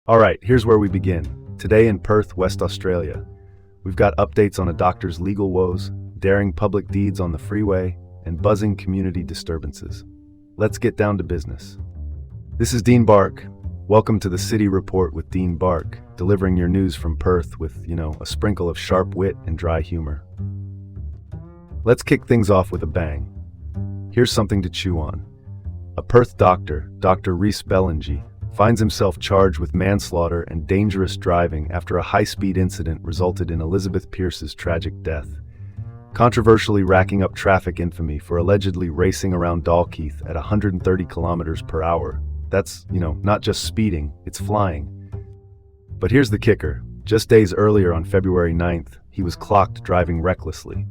All right, here's where we begin. Today in Perth, West Australia, we've got updates on a doctor's legal woes, daring public deeds on the freeway, and buzzing community disturbances. Let's get down to business. This is Dean Bark. Welcome to the City Report with Dean Bark, delivering your news from Perth with, a sprinkle of sharp wit and dry humor. Let's kick things off with a bang. Here's something to chew on. A Perth doctor, Dr. Rhys Bellingy, finds himself charged with manslaughter and dangerous driving after a high-speed incident resulted in Elizabeth Pearce's tragic death, controversially racking up traffic infamy for allegedly racing around Dalkeith at 130 kilometers per hour. That's, not just speeding, it's flying. But here's the kicker. Just days earlier on February 9th, he was clocked driving recklessly.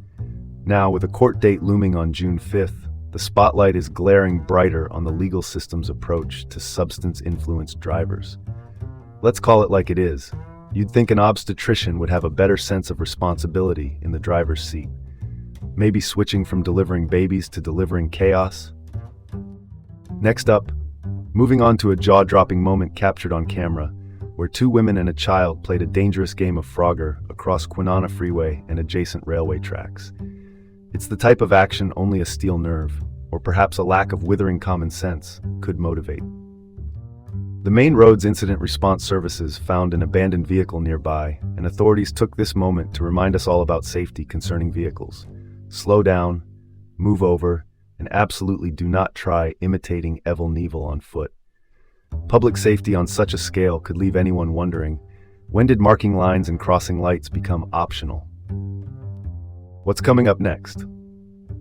Now, with a court date looming on June 5th, the spotlight is glaring brighter on the legal system's approach to substance-influenced drivers. Let's call it like it is. You'd think an obstetrician would have a better sense of responsibility in the driver's seat. Maybe switching from delivering babies to delivering chaos? Next up, moving on to a jaw-dropping moment captured on camera, where two women and a child played a dangerous game of Frogger across Kwinana Freeway and adjacent railway tracks. It's the type of action only a steel nerve, or perhaps a lack of withering common sense, could motivate. The Main Roads Incident Response Services found an abandoned vehicle nearby, and authorities took this moment to remind us all about safety concerning vehicles. Slow down, move over, and absolutely do not try imitating Evel Knievel on foot. Public safety on such a scale could leave anyone wondering, when did marking lines and crossing lights become optional? What's coming up next?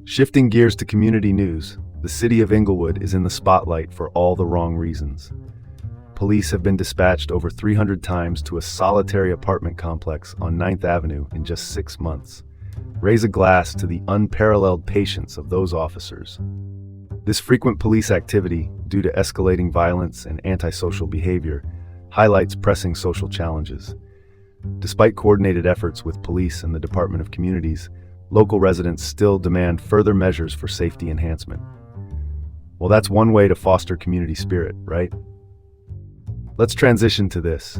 Shifting gears to community news, the city of Inglewood is in the spotlight for all the wrong reasons. Police have been dispatched over 300 times to a solitary apartment complex on 9th Avenue in just 6 months. Raise a glass to the unparalleled patience of those officers. This frequent police activity, due to escalating violence and antisocial behavior, highlights pressing social challenges. Despite coordinated efforts with police and the Department of Communities, local residents still demand further measures for safety enhancement. Well, that's one way to foster community spirit, right? Let's transition to this.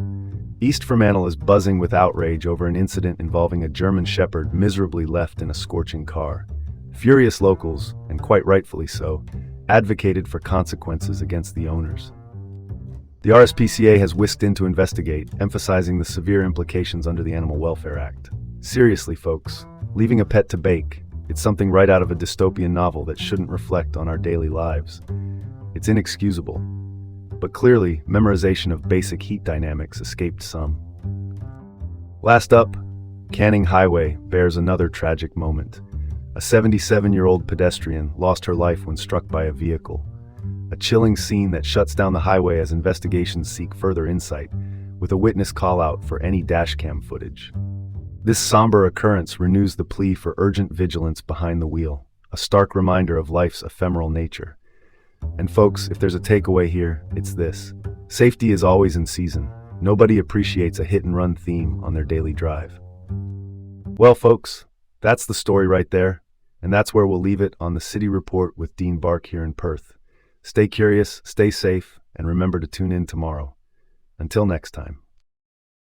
East Fremantle is buzzing with outrage over an incident involving a German Shepherd miserably left in a scorching car. Furious locals, and quite rightfully so, advocated for consequences against the owners. The RSPCA has whisked in to investigate, emphasizing the severe implications under the Animal Welfare Act. Seriously, folks, leaving a pet to bake, it's something right out of a dystopian novel that shouldn't reflect on our daily lives. It's inexcusable. But clearly, memorization of basic heat dynamics escaped some. Last up, Canning Highway bears another tragic moment. A 77-year-old pedestrian lost her life when struck by a vehicle. A chilling scene that shuts down the highway as investigations seek further insight, with a witness call-out for any dashcam footage. This somber occurrence renews the plea for urgent vigilance behind the wheel, a stark reminder of life's ephemeral nature. And folks, if there's a takeaway here, it's this. Safety is always in season. Nobody appreciates a hit-and-run theme on their daily drive. Well, folks, that's the story right there, and that's where we'll leave it on the City Report with Dean Bark here in Perth. Stay curious, stay safe, and remember to tune in tomorrow. Until next time.